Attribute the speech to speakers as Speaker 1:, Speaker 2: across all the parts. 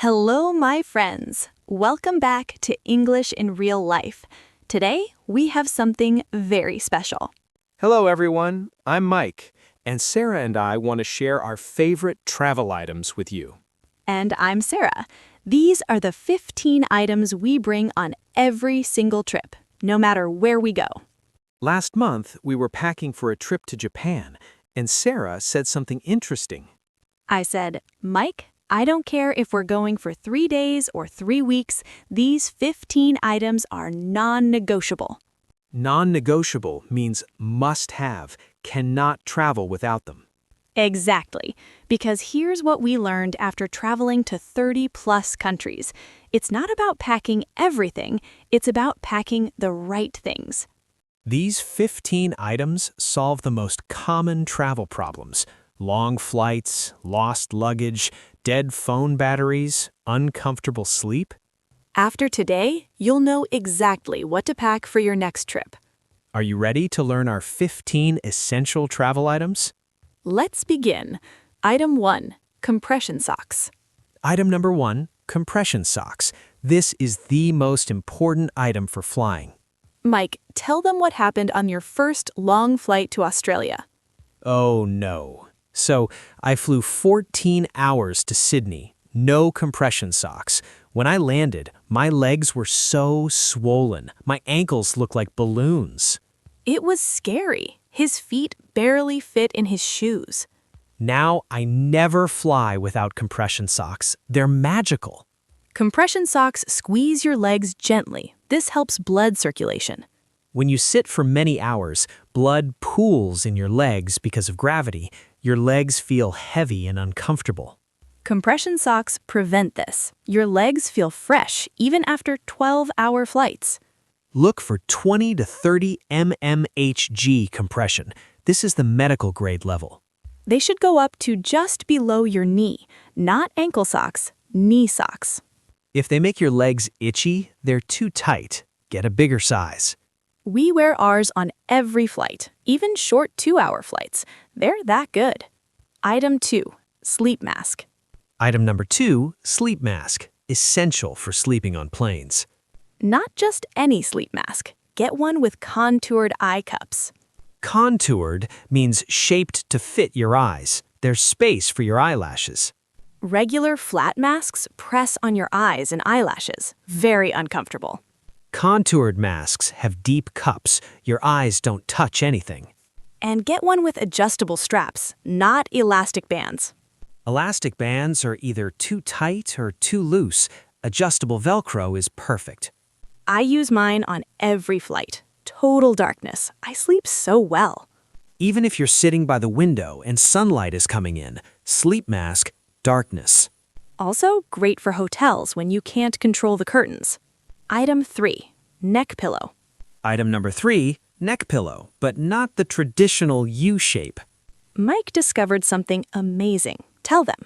Speaker 1: Hello, my friends. Welcome back to English in Real Life. Today, we have something very special.
Speaker 2: Hello, everyone. I'm Mike, and Sarah and I want to share our favorite travel items with you.
Speaker 1: And I'm Sara. These are the 15 items we bring on every single trip, no matter where we go.
Speaker 2: Last month, we were packing for a trip to Japan, and Sarah said something interesting.
Speaker 1: I said, Mike, I don't care if we're going for 3 days or 3 weeks, these 15 items are non-negotiable.
Speaker 2: Non-negotiable means must have, cannot travel without them.
Speaker 1: Exactly, because here's what we learned after traveling to 30-plus countries. It's not about packing everything, it's about packing the right things.
Speaker 2: These 15 items solve the most common travel problems: long flights, lost luggage, dead phone batteries, uncomfortable sleep.
Speaker 1: After today, you'll know exactly what to pack for your next trip.
Speaker 2: Are you ready to learn our 15 essential travel items?
Speaker 1: Let's begin. Item 1, compression socks.
Speaker 2: Item number 1, compression socks. This is the most important item for flying.
Speaker 1: Mike, tell them what happened on your first long flight to Australia.
Speaker 2: Oh no. So I flew 14 hours to Sydney. No compression socks. When I landed, my legs were so swollen. My ankles looked like balloons.
Speaker 1: It was scary. His feet barely fit in his shoes.
Speaker 2: Now I never fly without compression socks. They're magical.
Speaker 1: Compression socks squeeze your legs gently. This helps blood circulation.
Speaker 2: When you sit for many hours, blood pools in your legs because of gravity. Your legs feel heavy and uncomfortable.
Speaker 1: Compression socks prevent this. Your legs feel fresh even after 12-hour flights.
Speaker 2: Look for 20 to 30 mmHg compression. This is the medical grade level.
Speaker 1: They should go up to just below your knee, not ankle socks, knee socks.
Speaker 2: If they make your legs itchy, they're too tight. Get a bigger size.
Speaker 1: We wear ours on every flight, even short 2-hour flights. They're that good. Item 2, sleep mask.
Speaker 2: Item number 2, sleep mask. Essential for sleeping on planes.
Speaker 1: Not just any sleep mask. Get one with contoured eye cups.
Speaker 2: Contoured means shaped to fit your eyes. There's space for your eyelashes.
Speaker 1: Regular flat masks press on your eyes and eyelashes. Very uncomfortable.
Speaker 2: Contoured masks have deep cups. Your eyes don't touch anything.
Speaker 1: And get one with adjustable straps, not elastic bands.
Speaker 2: Elastic bands are either too tight or too loose. Adjustable Velcro is perfect.
Speaker 1: I use mine on every flight. Total darkness. I sleep so well.
Speaker 2: Even if you're sitting by the window and sunlight is coming in, sleep mask, darkness.
Speaker 1: Also, great for hotels when you can't control the curtains. Item 3, neck pillow.
Speaker 2: Item number 3, neck pillow, but not the traditional U shape.
Speaker 1: Mike discovered something amazing. Tell them.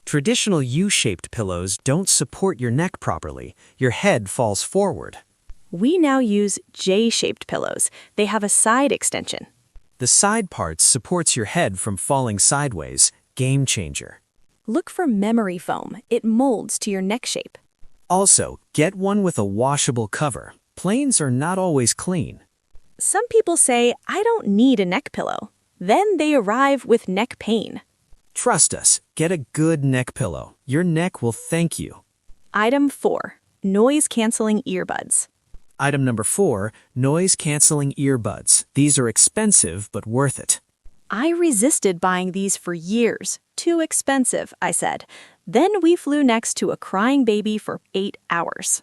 Speaker 2: Traditional U-shaped pillows don't support your neck properly. Your head falls forward.
Speaker 1: We now use J-shaped pillows. They have a side extension.
Speaker 2: The side part supports your head from falling sideways. Game changer.
Speaker 1: Look for memory foam. It molds to your neck shape.
Speaker 2: Also, get one with a washable cover. Planes are not always clean.
Speaker 1: Some people say, I don't need a neck pillow. Then they arrive with neck pain.
Speaker 2: Trust us, get a good neck pillow. Your neck will thank you.
Speaker 1: Item 4, noise-canceling earbuds.
Speaker 2: Item number 4, noise-canceling earbuds. These are expensive but worth it.
Speaker 1: I resisted buying these for years. Too expensive, I said. Then we flew next to a crying baby for 8 hours.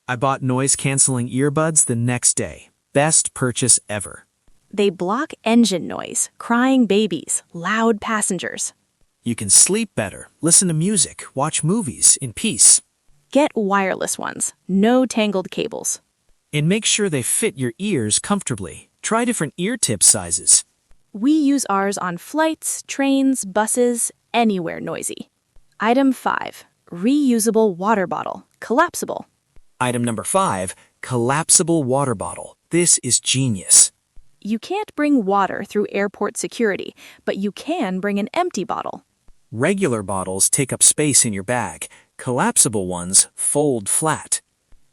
Speaker 2: I bought noise-canceling earbuds the next day. Best purchase ever.
Speaker 1: They block engine noise, crying babies, loud passengers.
Speaker 2: You can sleep better, listen to music, watch movies in peace.
Speaker 1: Get wireless ones, no tangled cables.
Speaker 2: And make sure they fit your ears comfortably. Try different ear tip sizes.
Speaker 1: We use ours on flights, trains, buses, anywhere noisy. Item 5, reusable water bottle, collapsible.
Speaker 2: Item number 5, collapsible water bottle. This is genius.
Speaker 1: You can't bring water through airport security, but you can bring an empty bottle.
Speaker 2: Regular bottles take up space in your bag.
Speaker 3: Collapsible ones fold flat.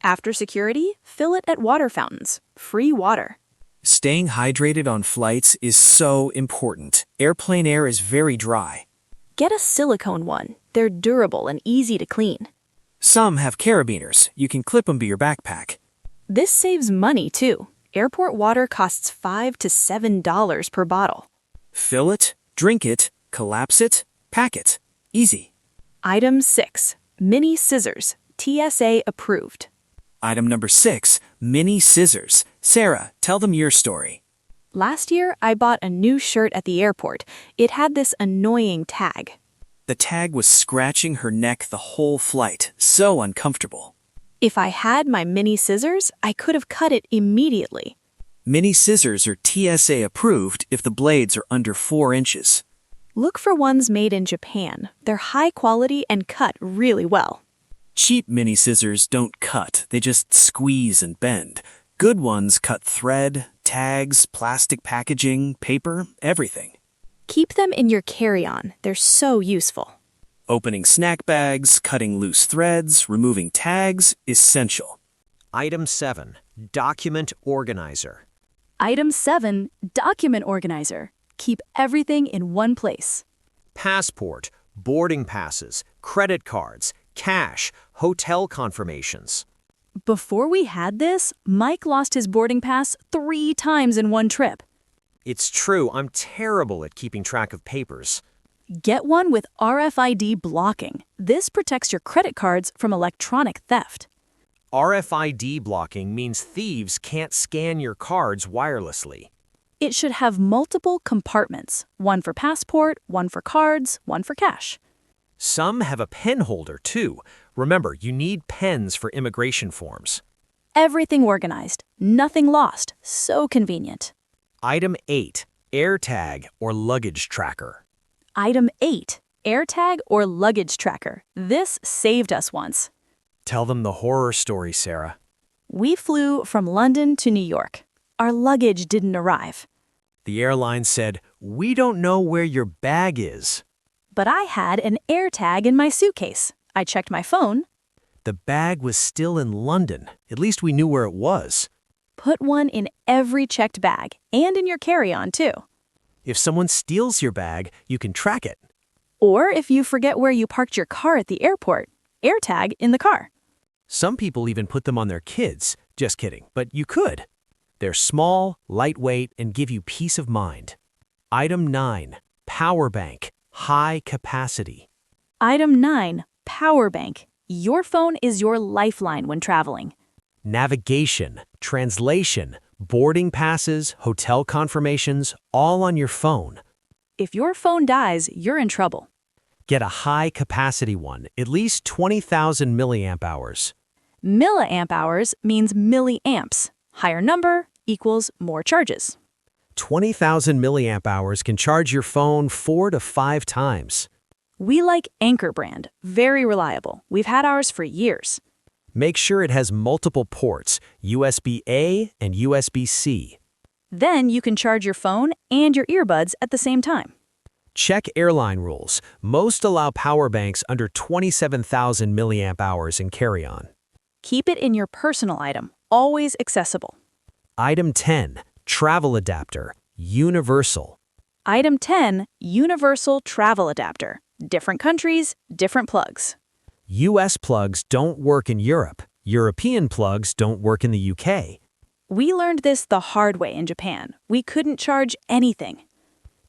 Speaker 1: After security, fill it at water fountains. Free water.
Speaker 3: Staying hydrated on flights is so important. Airplane air is very dry.
Speaker 1: Get a silicone one. They're durable and easy to clean.
Speaker 3: Some have carabiners. You can clip them to your backpack.
Speaker 1: This saves money, too. Airport water costs $5 to $7 per bottle.
Speaker 3: Fill it, drink it, collapse it, pack it. Easy.
Speaker 1: Item 6. Mini scissors. TSA approved.
Speaker 3: Item number 6, mini scissors. Sarah, tell them your story.
Speaker 1: Last year, I bought a new shirt at the airport. It had this annoying tag.
Speaker 3: The tag was scratching her neck the whole flight. So uncomfortable.
Speaker 1: If I had my mini scissors, I could have cut it immediately.
Speaker 3: Mini scissors are TSA approved if the blades are under 4 inches.
Speaker 1: Look for ones made in Japan. They're high quality and cut really well.
Speaker 3: Cheap mini scissors don't cut, they just squeeze and bend. Good ones cut thread, tags, plastic packaging, paper, everything.
Speaker 1: Keep them in your carry-on. They're so useful.
Speaker 3: Opening snack bags, cutting loose threads, removing tags, essential.
Speaker 2: Item 7. Document organizer.
Speaker 1: Item 7. Document organizer. Keep everything in one place.
Speaker 2: Passport, boarding passes, credit cards, cash, hotel confirmations.
Speaker 1: Before we had this, Mike lost his boarding pass 3 times in one trip.
Speaker 2: It's true, I'm terrible at keeping track of papers.
Speaker 1: Get one with RFID blocking. This protects your credit cards from electronic theft.
Speaker 2: RFID blocking means thieves can't scan your cards wirelessly.
Speaker 1: It should have multiple compartments. One for passport, one for cards, one for cash.
Speaker 2: Some have a pen holder, too. Remember, you need pens for immigration forms.
Speaker 1: Everything organized. Nothing lost. So convenient.
Speaker 2: Item 8. AirTag or luggage tracker.
Speaker 1: Item 8. AirTag or luggage tracker. This saved us once.
Speaker 2: Tell them the horror story, Sarah.
Speaker 1: We flew from London to New York. Our luggage didn't arrive.
Speaker 2: The airline said, "We don't know where your bag is."
Speaker 1: But I had an AirTag in my suitcase. I checked my phone.
Speaker 2: The bag was still in London. At least we knew where it was.
Speaker 1: Put one in every checked bag and in your carry-on, too.
Speaker 2: If someone steals your bag, you can track it.
Speaker 1: Or if you forget where you parked your car at the airport, AirTag in the car.
Speaker 2: Some people even put them on their kids. Just kidding, but you could. They're small, lightweight, and give you peace of mind. Item 9. Power bank. High capacity.
Speaker 1: Item 9. Power bank. Your phone is your lifeline when traveling.
Speaker 2: Navigation, translation, boarding passes, hotel confirmations, all on your phone.
Speaker 1: If your phone dies, you're in trouble.
Speaker 2: Get a high-capacity one, at least 20,000 milliamp hours.
Speaker 1: Milliamp hours means milliamps. Higher number equals more charges.
Speaker 2: 20,000 milliamp hours can charge your phone 4 to 5 times.
Speaker 1: We like Anchor brand. Very reliable. We've had ours for years.
Speaker 2: Make sure it has multiple ports, USB-A and USB-C.
Speaker 1: Then you can charge your phone and your earbuds at the same time.
Speaker 2: Check airline rules. Most allow power banks under 27,000 milliamp hours in carry-on.
Speaker 1: Keep it in your personal item, always accessible.
Speaker 2: Item 10. Travel adapter. Universal.
Speaker 1: Item 10. Universal travel adapter. Different countries, different plugs.
Speaker 2: US plugs don't work in Europe. European plugs don't work in the UK.
Speaker 1: We learned this the hard way in Japan. We couldn't charge anything.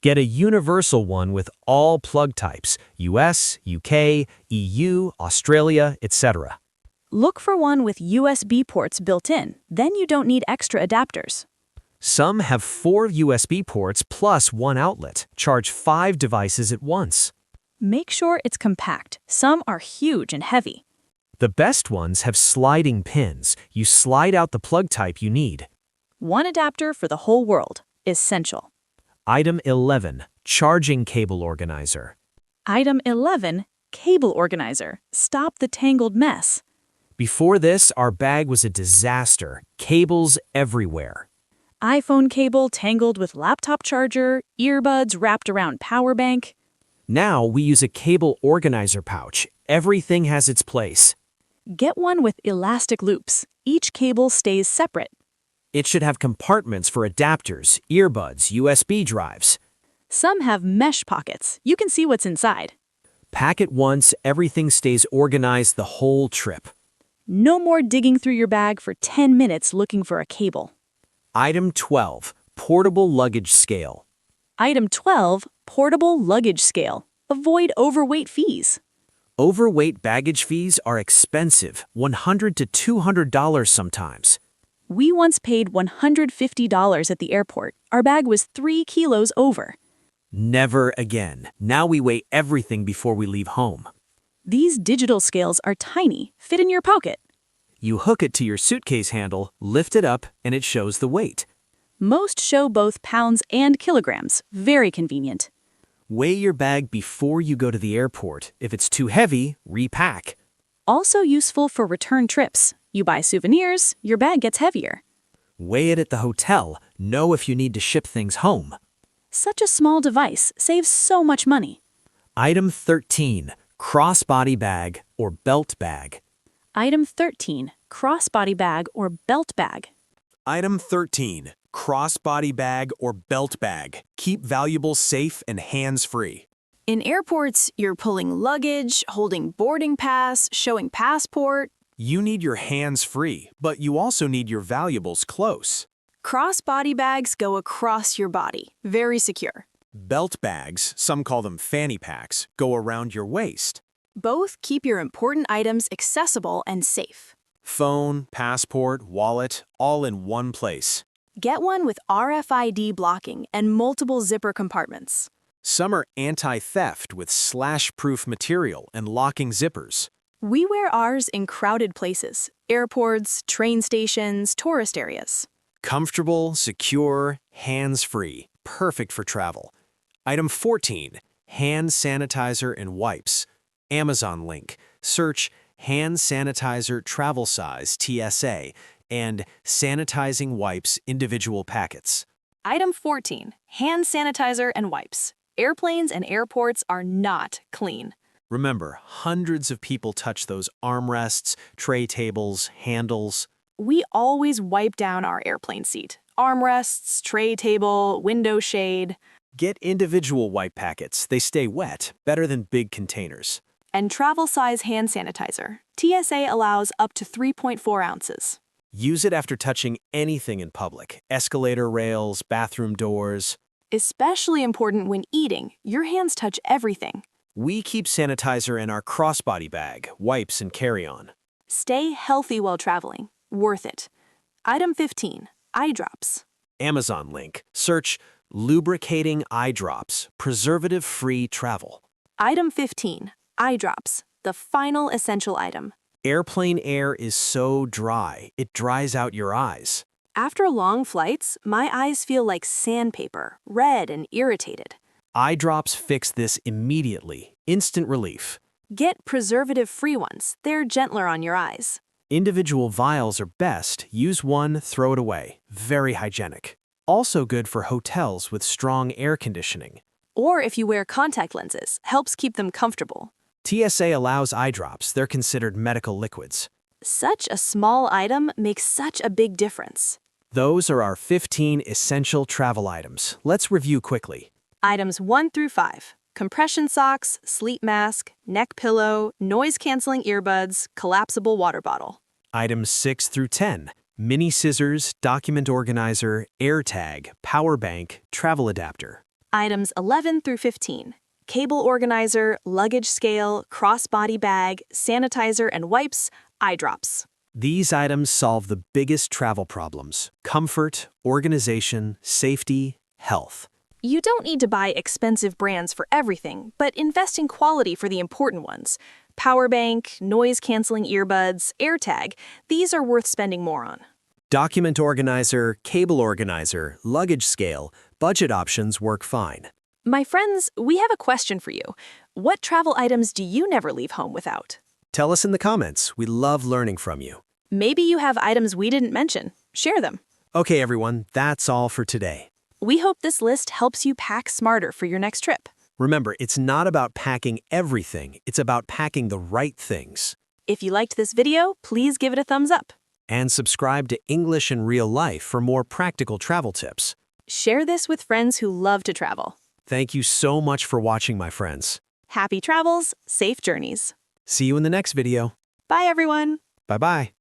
Speaker 2: Get a universal one with all plug types, US, UK, EU, Australia, etc.
Speaker 1: Look for one with USB ports built in. Then you don't need extra adapters.
Speaker 2: Some have 4 USB ports plus 1 outlet. Charge 5 devices at once.
Speaker 1: Make sure it's compact. Some are huge and heavy.
Speaker 2: The best ones have sliding pins. You slide out the plug type you need.
Speaker 1: One adapter for the whole world. Essential.
Speaker 2: Item 11. Charging cable organizer.
Speaker 1: Item 11. Cable organizer. Stop the tangled mess.
Speaker 2: Before this, our bag was a disaster. Cables everywhere.
Speaker 1: iPhone cable tangled with laptop charger, earbuds wrapped around power bank.
Speaker 2: Now we use a cable organizer pouch.
Speaker 3: Everything has its place.
Speaker 1: Get one with elastic loops. Each cable stays separate.
Speaker 3: It should have compartments for adapters, earbuds, USB drives.
Speaker 1: Some have mesh pockets. You can see what's inside.
Speaker 3: Pack it once, everything stays organized the whole trip.
Speaker 1: No more digging through your bag for 10 minutes looking for a cable.
Speaker 3: Item 12, portable luggage scale.
Speaker 1: Item 12, portable luggage scale. Avoid overweight fees.
Speaker 3: Overweight baggage fees are expensive, $100 to $200 sometimes.
Speaker 1: We once paid $150 at the airport. Our bag was 3 kilos over.
Speaker 3: Never again. Now we weigh everything before we leave home.
Speaker 1: These digital scales are tiny, fit in your pocket.
Speaker 3: You hook it to your suitcase handle, lift it up, and it shows the weight.
Speaker 1: Most show both pounds and kilograms. Very convenient.
Speaker 3: Weigh your bag before you go to the airport. If it's too heavy, repack.
Speaker 1: Also useful for return trips. You buy souvenirs, your bag gets heavier.
Speaker 3: Weigh it at the hotel. Know if you need to ship things home.
Speaker 1: Such a small device saves so much money.
Speaker 3: Item 13, crossbody bag or belt bag.
Speaker 1: Item 13, crossbody bag or belt bag.
Speaker 4: Item 13, crossbody bag or belt bag. Keep valuables safe and hands-free.
Speaker 1: In airports, you're pulling luggage, holding boarding pass, showing passport.
Speaker 4: You need your hands free, but you also need your valuables close.
Speaker 1: Crossbody bags go across your body. Very secure.
Speaker 4: Belt bags, some call them fanny packs, go around your waist.
Speaker 1: Both keep your important items accessible and safe.
Speaker 4: Phone, passport, wallet, all in one place.
Speaker 1: Get one with RFID blocking and multiple zipper compartments.
Speaker 4: Some are anti-theft with slash-proof material and locking zippers.
Speaker 1: We wear ours in crowded places, airports, train stations, tourist areas.
Speaker 4: Comfortable, secure, hands-free, perfect for travel. Item 14, hand sanitizer and wipes. Amazon link. Search hand sanitizer travel size TSA and sanitizing wipes individual packets.
Speaker 1: Item 14, hand sanitizer and wipes. Airplanes and airports are not clean.
Speaker 4: Remember, hundreds of people touch those armrests, tray tables, handles.
Speaker 1: We always wipe down our airplane seat. Armrests, tray table, window shade.
Speaker 4: Get individual wipe packets. They stay wet, better than big containers.
Speaker 1: And travel size hand sanitizer. TSA allows up to 3.4 ounces.
Speaker 4: Use it after touching anything in public. Escalator rails, bathroom doors.
Speaker 1: Especially important when eating. Your hands touch everything.
Speaker 4: We keep sanitizer in our crossbody bag, wipes, and carry-on.
Speaker 1: Stay healthy while traveling. Worth it. Item 15, eye drops.
Speaker 4: Amazon link. Search lubricating eye drops, preservative-free travel.
Speaker 1: Item 15, eye drops. The final essential item.
Speaker 4: Airplane air is so dry, it dries out your eyes.
Speaker 1: After long flights, my eyes feel like sandpaper, red and irritated.
Speaker 4: Eye drops fix this immediately. Instant relief.
Speaker 1: Get preservative-free ones. They're gentler on your eyes.
Speaker 4: Individual vials are best. Use one, throw it away. Very hygienic. Also good for hotels with strong air conditioning.
Speaker 1: Or if you wear contact lenses, helps keep them comfortable.
Speaker 4: TSA allows eye drops. They're considered medical liquids.
Speaker 1: Such a small item makes such a big difference.
Speaker 4: Those are our 15 essential travel items. Let's review quickly.
Speaker 1: Items 1 through 5. Compression socks, sleep mask, neck pillow, noise-canceling earbuds, collapsible water bottle.
Speaker 4: Items 6 through 10. Mini scissors, document organizer, AirTag, power bank, travel adapter.
Speaker 1: Items 11 through 15. Cable organizer, luggage scale, crossbody bag, sanitizer and wipes, eye drops.
Speaker 4: These items solve the biggest travel problems: comfort, organization, safety, health.
Speaker 1: You don't need to buy expensive brands for everything, but invest in quality for the important ones. Power bank, noise-canceling earbuds, AirTag, these are worth spending more on.
Speaker 4: Document organizer, cable organizer, luggage scale, budget options work fine.
Speaker 1: My friends, we have a question for you. What travel items do you never leave home without?
Speaker 4: Tell us in the comments. We love learning from you.
Speaker 1: Maybe you have items we didn't mention. Share them.
Speaker 4: Okay, everyone, that's all for today.
Speaker 1: We hope this list helps you pack smarter for your next trip.
Speaker 4: Remember, it's not about packing everything, it's about packing the right things.
Speaker 1: If you liked this video, please give it a thumbs up.
Speaker 4: And subscribe to English in Real Life for more practical travel tips.
Speaker 1: Share this with friends who love to travel.
Speaker 4: Thank you so much for watching, my friends.
Speaker 1: Happy travels, safe journeys.
Speaker 4: See you in the next video.
Speaker 1: Bye, everyone.
Speaker 4: Bye-bye.